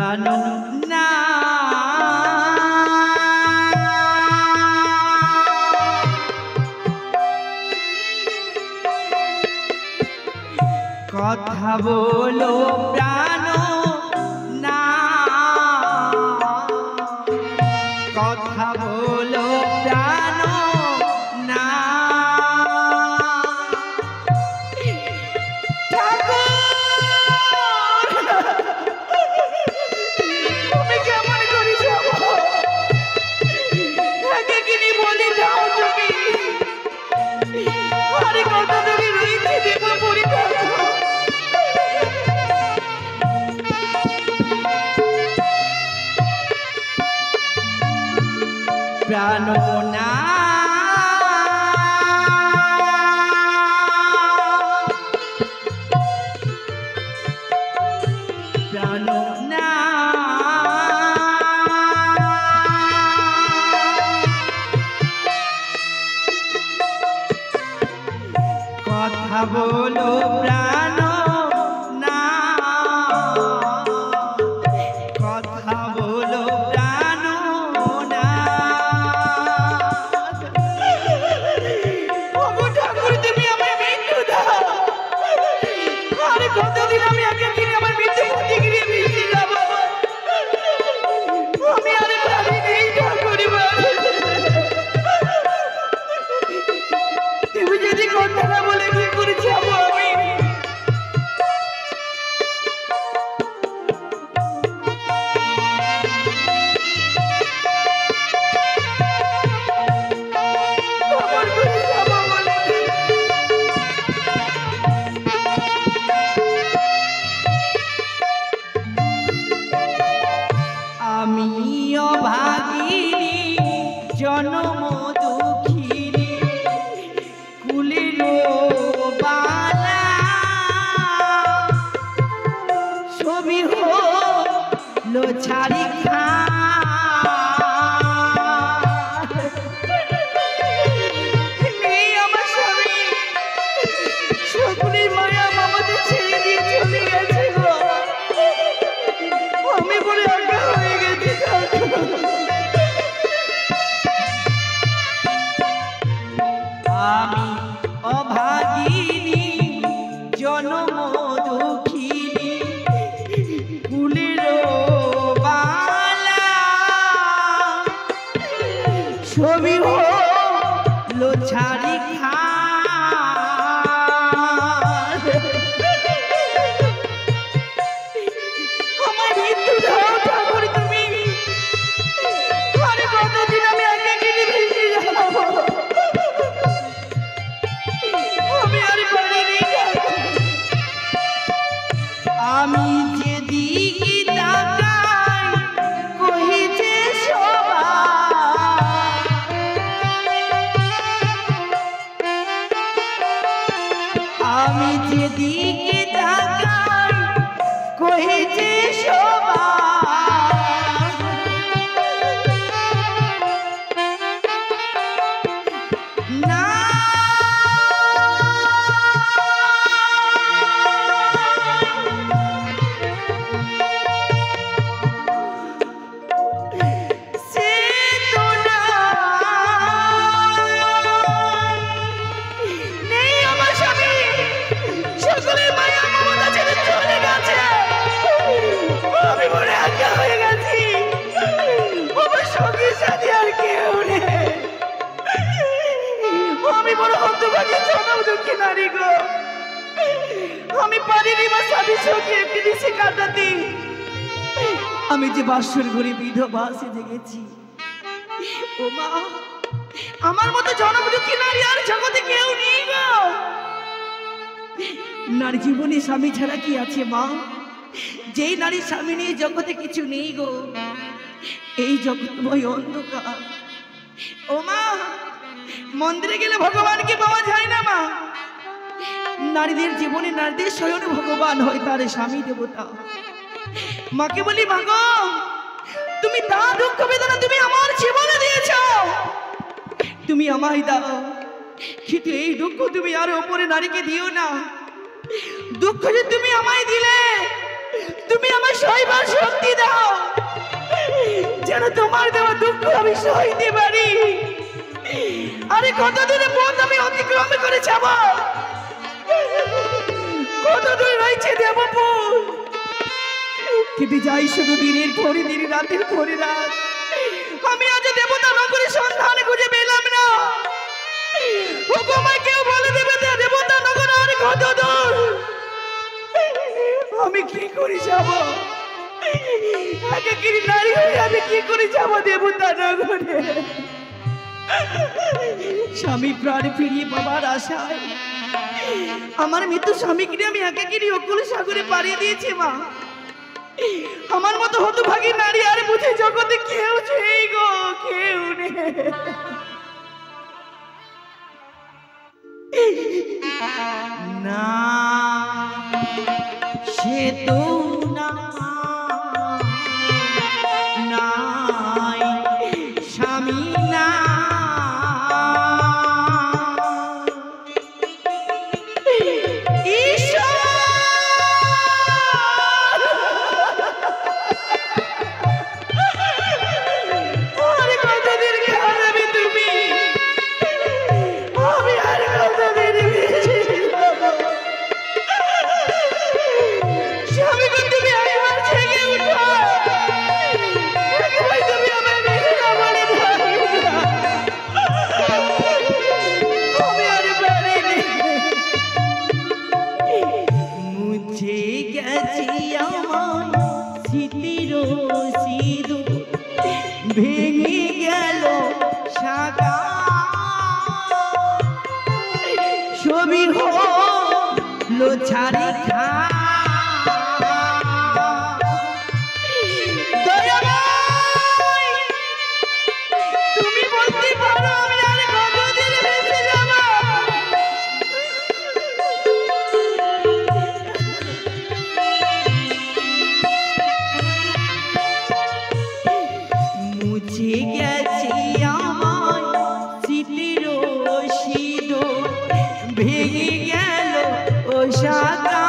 প্রাণ না কথা বলো প্রাণ না কথা বলো প্রাণ না প্রাণ না প্রাণ না কথা বলো প্রাণ না কথা বলো প্রাণ না ঠাকুর তুমি আমার মৃত্যু দাও আরে কতদিন আমি আগে কিনে আমার মৃত্যু প্রতিক্রিয়া ভেসে যাব আমি আরে পারি নেই ঠাকুর তুমি যদি কথা না বলে কি করে যাবো আমি আমি অভাগিনী জনম দুঃখিনী কুলের বালা ছবি হলো ছাড়ি খা নেই আমার স্বামী সকলের মায়া আমাদের ছেড়ে দিয়ে চলে গেছে গো আমি বলে আজ্ঞা হয়ে গেছি আমি অভাগিনী জনম দুঃখিনী কুলের বালা ছবি হলো ছাড়ি খা আমার মৃত্যু দাও ঠাকুর তুমি আরে কতদিন আমি আগে গিয়ে ভেসে যাবো আমি আর পারিনি আমি যেদিকে তাকাই কহিছে সবাই আমি যেদিকে তাকাই কহিছে সবাই না আমি বড় হতভাগী জনম দুঃখী নারী গো আমি পারিনি বা স্বামী সঙ্গে একটি দিশে কাটাতে আমি যে বাসর ঘরে বিধবা সেজে গেছি ও মা আমার মতো জনম দুঃখী নারী আর জগতে কেউ নেই গো নারী জীবনে স্বামী ছাড়া কি আছে মা যেই নারী স্বামী নেই জগতে কিছু নেই গো এই জগৎময় অন্ধকার ও মা মন্দিরে গেলে ভগবানকে পাওয়া যায় না মা নারীদের জীবনে নারীদের স্বয়ং ভগবান হয় তার স্বামী দেবতা মাকে বলি মা গো তুমি তা দুঃখ বেদনা তুমি আমার জীবনে দিয়েছো তুমি আমায় দাও কিন্তু এই দুঃখ তুমি আর উপরে নারীকে দিও না দুঃখ যে তুমি আমায় দিলে তুমি আমার সইবার শক্তি দাও, যেন তোমার দেওয়া দুঃখ আমি সইতে পারি। আরে কত দূরে পথ আমি অতিক্রম করে যাব, কত দূর রয়েছে দেবপুর, কেটে যাই শুধু দিনের পরে দিন, রাতের পরে রাত। আমি আজ দেবতা নগরের সন্ধান খুঁজে পেলাম না। হুকুমায় কেউ বলে দেবে দেবতা নগর আর কত দূর। আমি কি করে যাব, একাকিনী নারী হয়ে আমি কি করে যাব দেবতা নগরে? স্বামী প্রাণ ফিরিয়ে পাবার আশায় আমার মৃত্যু স্বামীকে আমি একাকিনী অকুল সাগরে পাড়িয়ে দিয়েছি। মা, আমার মতো হতভাগী নারী আর বুঝে জগতে কেউ নেই গো, কেউ নেই। না সে তো না, নাই স্বামী না, ভেঙে গেল সাগা ছবি হলো ছাড়ি খা। তুমি বলতে পারো আমি আর কতদিন বেঁচে যাব? মুছে গেছে আমার স্মৃতির সিঁদুর, ভেঙে গেল ও সাগা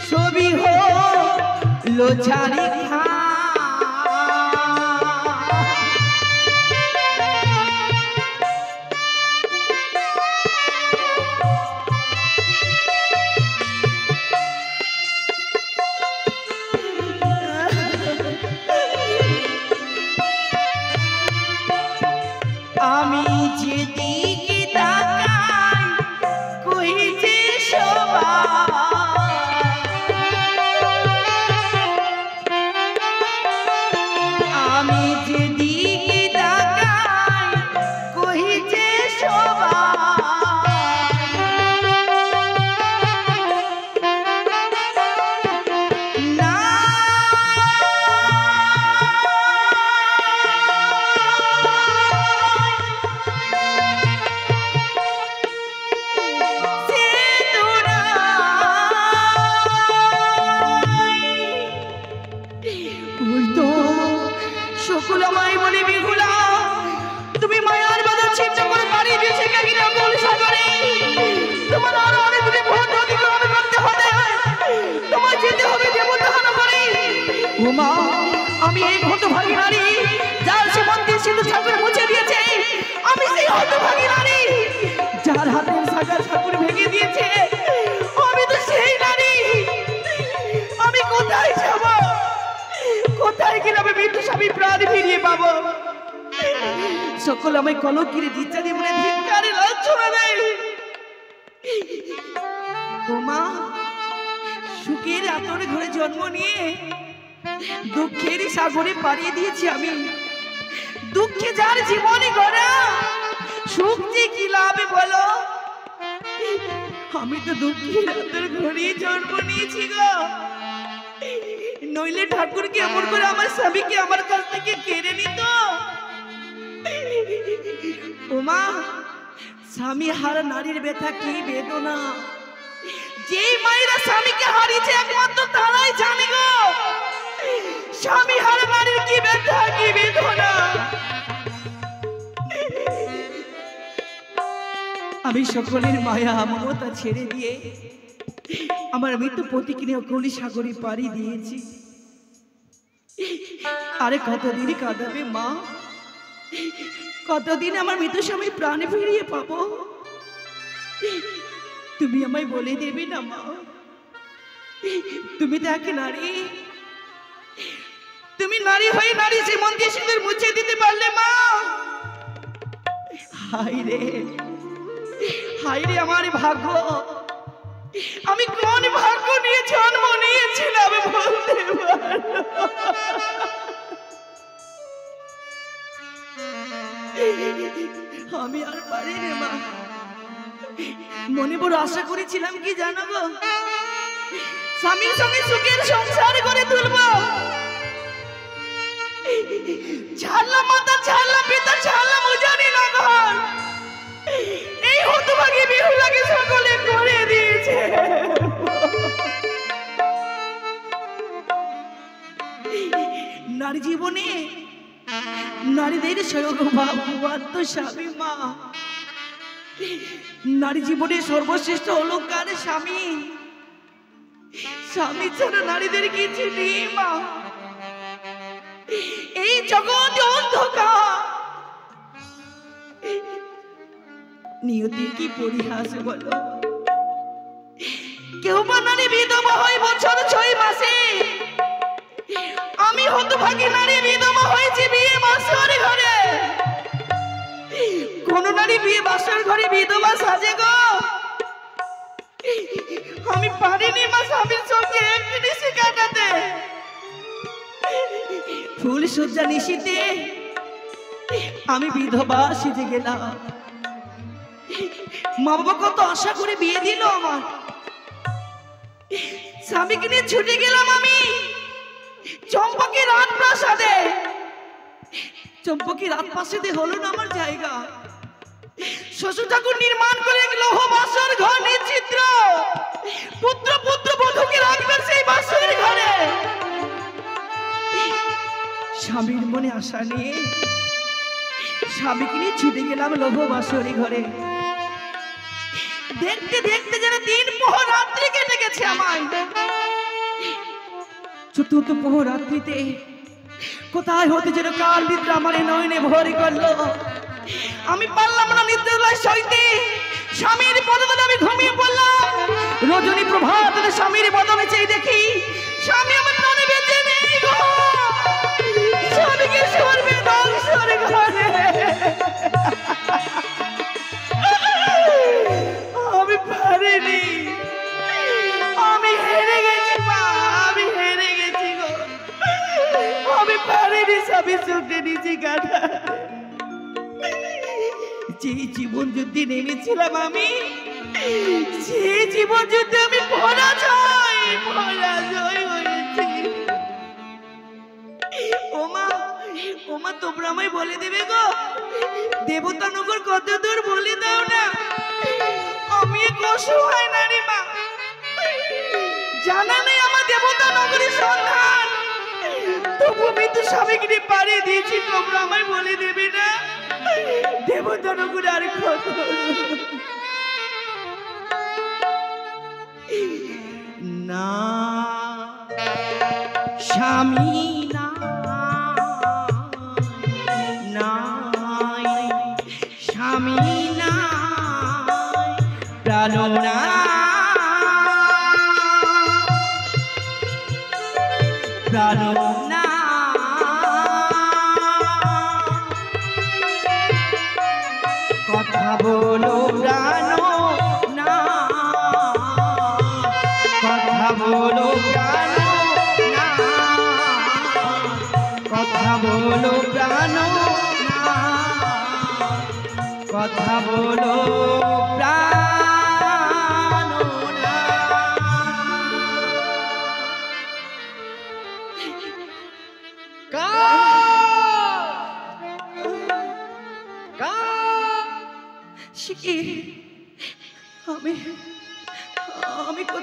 ছবি হলো ছাড়ি খা। আমি যেদিকে তাকাই কই যে আমি যেদিকে তাকাই কই যে না সকলমাই বলি বিহুলা, তুমি মায়ার বাজার ছিন্ন করে পাড়ি দিয়েছে কাকিনা গোল সাগরে। তোমার আরো অনেক দূরে ভোট অতিক্রম করতে হবে, তোমার যেতে হবে দেবতা নগরে। উমা, আমি এই হতভাগী নারী যার সে মন্দির সিন্ধু ঠাকুর মুছে দিয়েছে, আমি সেই হতভাগী নারী যার হাতের সাগর ঠাকুর ভেঙে দিয়েছে, আমি তো সেই নারী। আমি কোথায় যাব, কোথায় গেলে আমি মৃত্যু স্বামী প্রাণ ফিরিয়ে পাবো? সকল আমায় কলঙ্কিরে দিচ্ছা দিয়ে মনে ধিক্কারে লাঞ্ছনা দেয়। তোমা, সুখের আতর ঘরে জন্ম নিয়ে দুঃখের সাগরে পাড়িয়ে দিয়েছি আমি। দুঃখে যার জীবনে গড়া, সুখ যে কি লাভে বলো? আমি তো দুঃখের আতর ঘরে জন্ম নিয়েছি গো, নইলে ঠাকুরকে এমন করে আমার স্বামীকে আমার কাছ থেকে কেড়ে নিত। ওমা, স্বামী হারা নারীর ব্যথা কি বেদনা, যেই মায়েরা স্বামীকে হারিয়েছে একমাত্র তারাই জানে গো স্বামী হারা নারীর কি ব্যথা কি বেদনা। আমি সকলের মায়া মমতা ছেড়ে দিয়ে আমার মৃত্যু পতিকে নিয়ে কলি সাগরে পাড়ি দিয়েছি। আরে কতদিন কাঁদাবে মা, কতদিন আমার মৃত্যু স্বামী প্রাণে ফিরিয়ে পাবো? তুমি আমায় বলে দেবে না মা? তুমি তো এক নারী, তুমি নারী হয়ে নারী জীবন দিয়ে সিঁদুর মুছে দিতে পারলে মা। হায় রে, হায় রে আমার ভাগ্য, আমি কোন ভাগ্য নিয়ে জন্ম নিয়েছিলাম বলতে পারো? আমি আর পারি রে মা। মনে বড় আশা করেছিলাম কি জানো গো, স্বামীর সঙ্গে সুখের সংসার করে তুলবো। ছাড়লাম মাতা, ছাড়লাম পিতা, ছাড়লাম উজানি নগর, এই হতভাগী বিহুলাকে সকলে করে দিয়েছে। নারী জীবনে নারীদের সৌভাগ্যবান স্বামী মা। নারী জীবনে সর্বশ্রেষ্ঠ অলংকার স্বামী। স্বামী ছাড়া নারীদের কিছু নেই মা। এই জগৎ অন্ধকার, নিয়তির কি পরিহাস বলো। কেউ বা নারী বিধবা হয় বছর 6 মাসে, আমি হতভাগী নারী বিধবা হয়েছি বিয়ে বাসর ঘরে। কোন নারী বিয়ে বাসর ঘরে বিধবা সাজে গো? আমি পারিনি মা স্বামীর সঙ্গে একটি নিশি কাটাতে। ফুল সজ্জা নিশিতে আমি বিধবা সেজে গেলাম। মা বাবা কত আশা করে বিয়ে দিল আমার, স্বামীকে নিয়ে ছুটে গেলাম আমি চম্পকের রাজপ্রাসাদে। চম্পকের রাজপ্রাসাদে হলো না আমার জায়গা। শ্বশুর ঠাকুর নির্মাণ করে এক লৌহ বাসর ঘর নিশ্চিত্র, পুত্র পুত্র বধূকে রাখবেন সেই বাসর ঘরে। স্বামীর মনে আশা নিয়ে স্বামীকে নিয়ে ছুটে গেলাম লৌহ বাসরি ঘরে। দেখতে দেখতে যেন 3 প্রহর রাত্রি কেটে গেছে আমায়। চতুর্থ প্রহর রাত্রিতে কোথায় হতে যেন কাল নিদ্রা আমার নয়নে ভরে করলো। আমি পারলাম না নিদ্রালয় সইতে, স্বামীর বদনে আমি ঘুমিয়ে পড়লাম। রজনী প্রভাত স্বামীর বদনে চেয়ে দেখি স্বামী আমার ননে বেঁচে নেই গো। স্বামীকে সরবে ধ্বংসের ঘরে। আমি পারিনি, আমি হেরে গেছি মা, আমি হেরে গেছি গো। আমি পারিনি স্বামীর সঙ্গে নিজে কাটা। যে জীবন যুদ্ধে নেমেছিলাম আমি, যে জীবন যুদ্ধে আমি পরাজয় হয়েছি। ওমা, ওমা তোমরা আমায় বলে দেবে গো, দেবতানগর কত দূর বলে দাও না। আমি এক অসহায় নারী মা, জানা নেই আমার দেবতানগরের সন্ধান। তবু আমি তো স্বামীকে নিয়ে পাড়িয়ে দিয়েছি, তোমরা আমায় বলে দেবে না দেবতানগর আর কত? না স্বামী না, স্বামী না, প্রাণ না, প্রাণ না, কথা বলো প্রাণ না, কথা বলো প্রাণ না, কথা বলো প্রাণ না, কথা বলো প্রাণ না। আমি